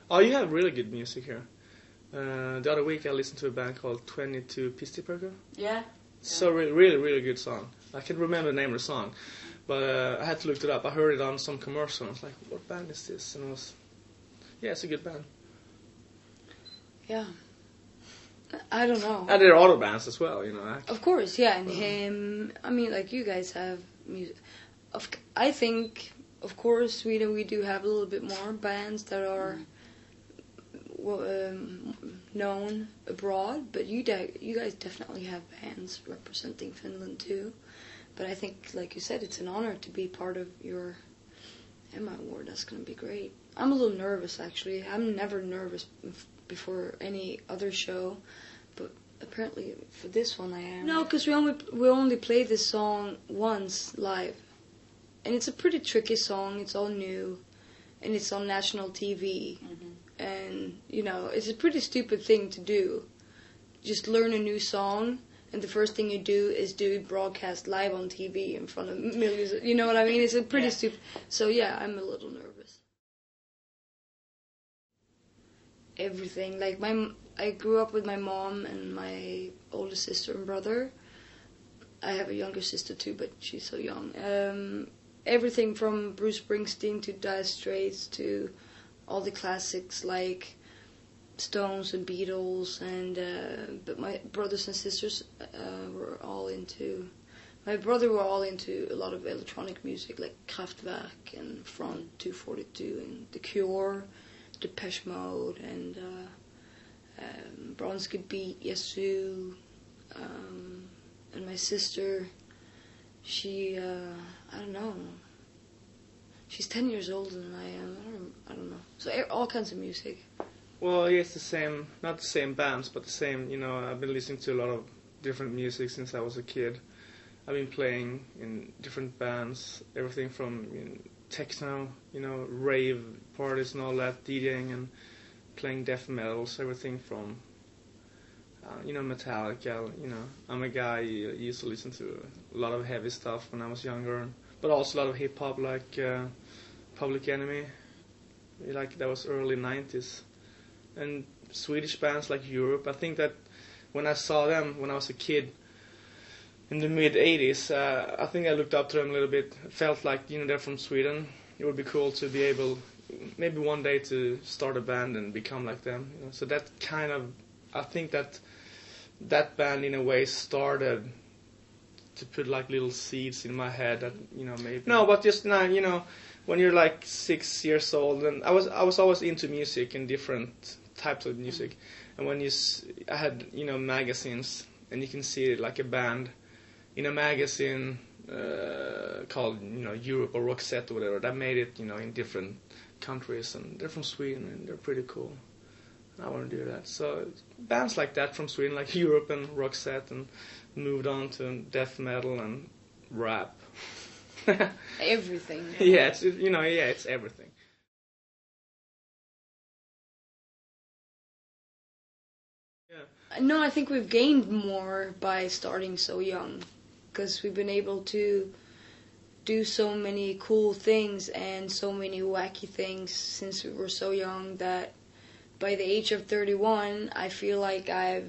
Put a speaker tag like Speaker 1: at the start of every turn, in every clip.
Speaker 1: Oh, you have really good music here. The other week I listened to a band called 22 Pistiperker.
Speaker 2: Yeah.
Speaker 1: So really, really good song. I can't remember the name of the song, but I had to look it up. I heard it on some commercial. I was like, what band is this? And it was, yeah, it's a good band.
Speaker 2: Yeah. I don't know.
Speaker 1: And there are other bands as well, you know.
Speaker 2: Of course, yeah. And him, I mean, like, you guys have music. I think, of course, Sweden, we do have a little bit more bands that are known abroad, but you guys definitely have bands representing Finland too. But I think, like you said, it's an honor to be part of your Emma Award. That's going to be great. I'm a little nervous, actually. I'm never nervous before any other show, but apparently for this one I am. No, because we only played this song once live, and it's a pretty tricky song. It's all new, and it's on national TV. Mm-hmm. And, you know, it's a pretty stupid thing to do. Just learn a new song, and the first thing you do is do it broadcast live on TV in front of millions. You know what I mean? It's a pretty stupid. So, yeah, I'm a little nervous. Everything. Like, I grew up with my mom and my older sister and brother. I have a younger sister, too, but she's so young. Everything from Bruce Springsteen to Dire Straits to all the classics like Stones and Beatles, and but my brothers and sisters were all into. My brother were all into a lot of electronic music like Kraftwerk and Front 242 and The Cure, Depeche Mode, and Bronski Beat, Yasu, and my sister. She I don't know. She's 10 years older than I am. I don't know. So all kinds of music.
Speaker 1: Well, yeah, it's the same, not the same bands, but the same, you know, I've been listening to a lot of different music since I was a kid. I've been playing in different bands, everything from techno, you know, rave parties and all that, DJing and playing death metals, everything from, you know, Metallica, you know. I'm a guy who used to listen to a lot of heavy stuff when I was younger, but also a lot of hip-hop like Public Enemy, like that was early 90s. And Swedish bands like Europe, I think that when I saw them when I was a kid in the mid-80s, I think I looked up to them a little bit. Felt like, you know, they're from Sweden. It would be cool to be able, maybe one day, to start a band and become like them. You know? So that kind of, I think that band in a way started to put like little seeds in my head that, you know, maybe. No, but just now, you know, when you're like 6 years old, and I was always into music and different types of music, and when I had, you know, magazines, and you can see it like a band in a magazine called, you know, Europe or Roxette or whatever, that made it, you know, in different countries, and they're from Sweden and they're pretty cool. I want to do that. So bands like that from Sweden, like Europe and Roxette, and moved on to death metal and rap.
Speaker 2: Everything.
Speaker 1: Yeah, it's, you know, yeah, it's everything.
Speaker 2: Yeah. No, I think we've gained more by starting so young, because we've been able to do so many cool things and so many wacky things since we were so young that by the age of 31, I feel like I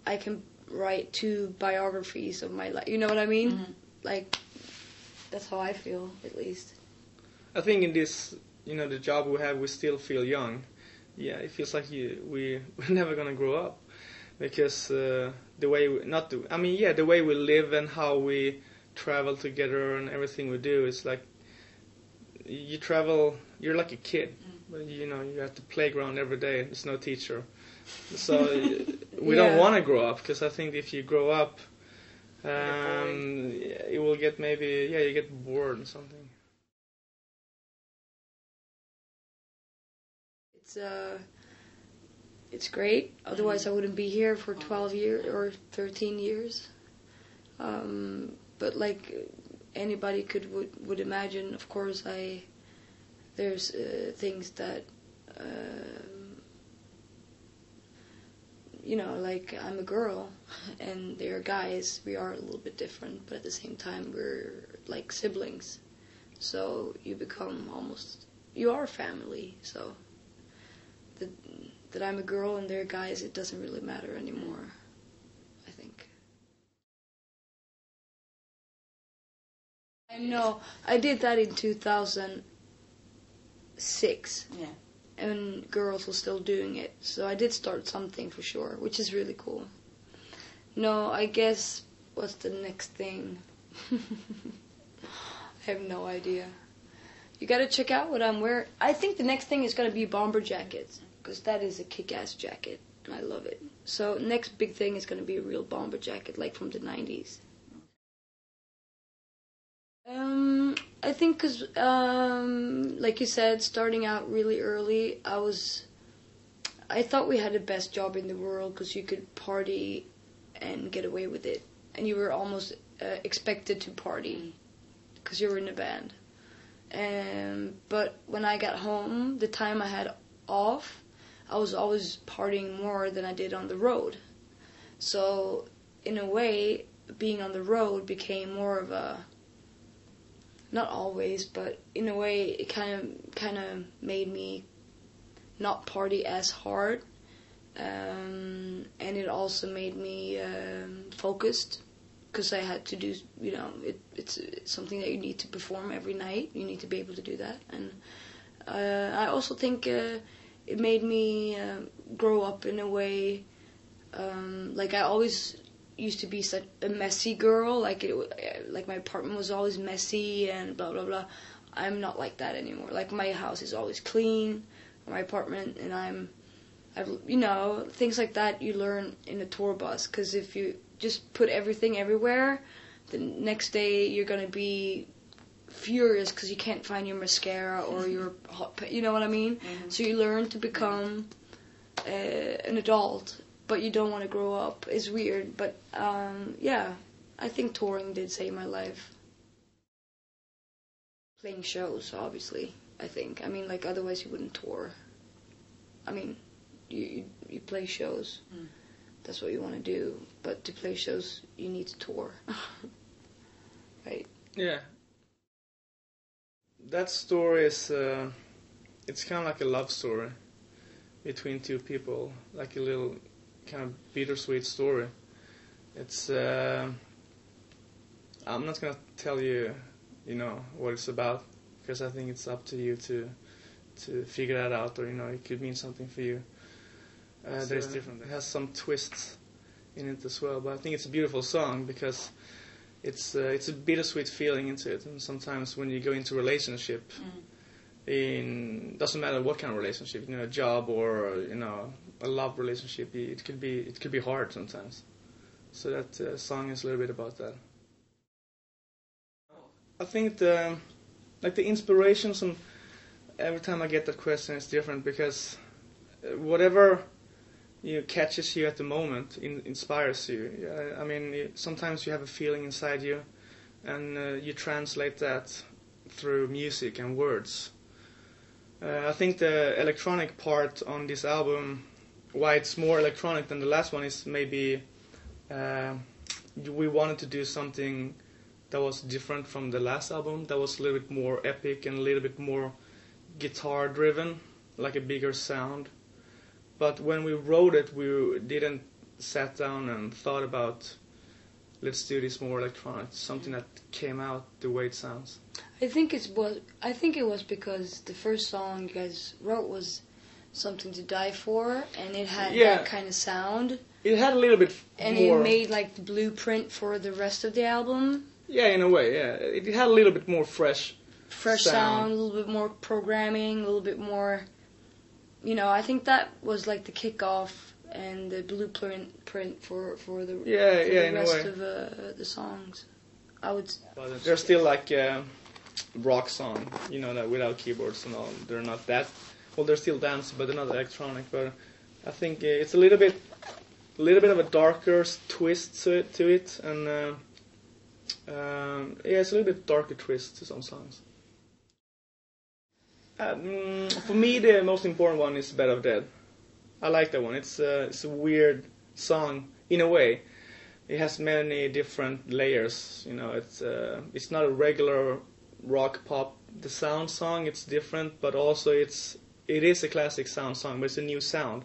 Speaker 2: can write 2 biographies of my life. You know what I mean? Mm-hmm. Like, that's how I feel, at least.
Speaker 1: I think in this, you know, the job we have, we still feel young. Yeah, it feels like we're never gonna grow up, because the way the way we live and how we travel together and everything we do is like you travel. You're like a kid, but you know you're at the playground every day. There's no teacher, so we don't want to grow up, because I think if you grow up, it will get you get bored or something.
Speaker 2: It's great. Otherwise, I wouldn't be here for 12 years or 13 years. But like anybody would imagine, of course, there's things that you know, like I'm a girl and they're guys. We are a little bit different, but at the same time, we're like siblings. So you become you are family. So. that I'm a girl and they're guys, it doesn't really matter anymore, I think. I know. I did that in 2006.
Speaker 3: Yeah.
Speaker 2: And girls were still doing it. So I did start something for sure, which is really cool. No, I guess, what's the next thing? I have no idea. You gotta check out what I'm wearing. I think the next thing is gonna be bomber jackets, because that is a kick-ass jacket, and I love it. So next big thing is gonna be a real bomber jacket, like from the 90s. I think because, like you said, starting out really early, I thought we had the best job in the world because you could party and get away with it. And you were almost expected to party because you were in a band. But when I got home, the time I had off, I was always partying more than I did on the road. So, in a way, being on the road became more of a... Not always, but in a way, it kind of made me not party as hard, and it also made me focused, because I had to do, it's something that you need to perform every night. You need to be able to do that, and I also think it made me grow up in a way. Like I always used to be such a messy girl, like my apartment was always messy and blah blah blah. I'm not like that anymore. Like my house is always clean, my apartment, and I've things like that you learn in a tour bus, because if you just put everything everywhere, the next day you're gonna be furious because you can't find your mascara or your you know what I mean? Mm-hmm. So you learn to become an adult, but you don't want to grow up. It's weird, but yeah, I think touring did save my life. Playing shows, obviously, I think. I mean, like, otherwise you wouldn't tour. I mean, you play shows. Mm. That's what you want to do. But to play shows, you need to tour. Right?
Speaker 1: Yeah. That story is, it's kind of like a love story between two people, like a little kind of bittersweet story. It's, I'm not going to tell you, what it's about, because I think it's up to you to figure that out, or, it could mean something for you. There's different. It has some twists in it as well, but I think it's a beautiful song because it's a bittersweet feeling into it, and sometimes when you go into a relationship, doesn't matter what kind of relationship, a job or a love relationship, it could be hard sometimes. So that song is a little bit about that. I think the inspirations, and every time I get that question, it's different, because whatever catches you at the moment inspires you. I mean, sometimes you have a feeling inside you, and you translate that through music and words. I think the electronic part on this album, why it's more electronic than the last one, is maybe we wanted to do something that was different from the last album, that was a little bit more epic and a little bit more guitar driven, like a bigger sound. But when we wrote it, we didn't sat down and thought about, let's do this more electronic, something that came out the way it sounds.
Speaker 2: I think it was because the first song you guys wrote was Something to Die For, and it had that kind of sound.
Speaker 1: It had a little bit
Speaker 2: and
Speaker 1: more...
Speaker 2: it made like the blueprint for the rest of the album.
Speaker 1: Yeah, in a way, yeah. It had a little bit more fresh
Speaker 2: sound, a little bit more programming, a little bit more... I think that was like the kickoff and the blueprint for the rest of the songs. I would.
Speaker 1: But they're still like rock song, that without keyboards and all. They're not that. Well, they're still dance, but they're not electronic. But I think it's a little bit of a darker twist to it, and it's a little bit darker twist to some songs. For me, the most important one is Bed of Dead. I like that one. It's a weird song in a way. It has many different layers. It's not a regular rock pop. The sound song, it's different, but also it's it is a classic sound song, but it's a new sound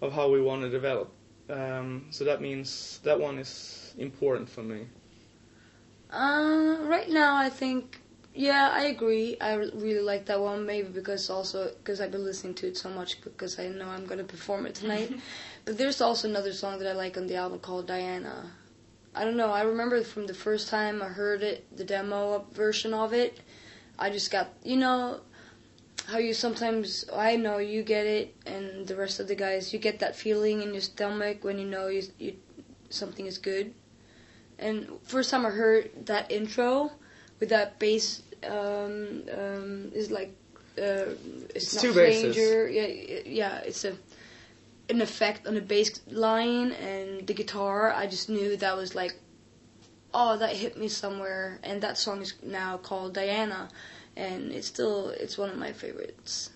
Speaker 1: of how we want to develop. So that means that one is important for me.
Speaker 2: Right now, I think, yeah, I agree. I really like that one, maybe because I've been listening to it so much because I know I'm going to perform it tonight. But there's also another song that I like on the album called Diana. I don't know, I remember from the first time I heard it, the demo version of it, I just got, you know, how you sometimes, I know you get it, and the rest of the guys, you get that feeling in your stomach when you know you something is good. And first time I heard that intro with that bass, is like, it's not
Speaker 1: two basses.
Speaker 2: Yeah, it's an effect on the bass line and the guitar. I just knew that was like, oh, that hit me somewhere. And that song is now called Diana, and it's one of my favorites.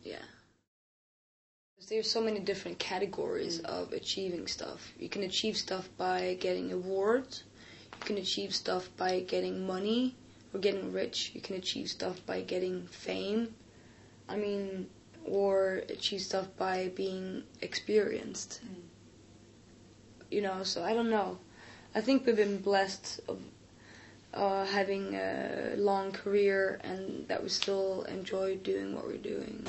Speaker 2: Yeah. There's so many different categories of achieving stuff. You can achieve stuff by getting awards. You can achieve stuff by getting money or getting rich. You can achieve stuff by getting fame. Or achieve stuff by being experienced. You know, so I don't know. I think we've been blessed of having a long career and that we still enjoy doing what we're doing.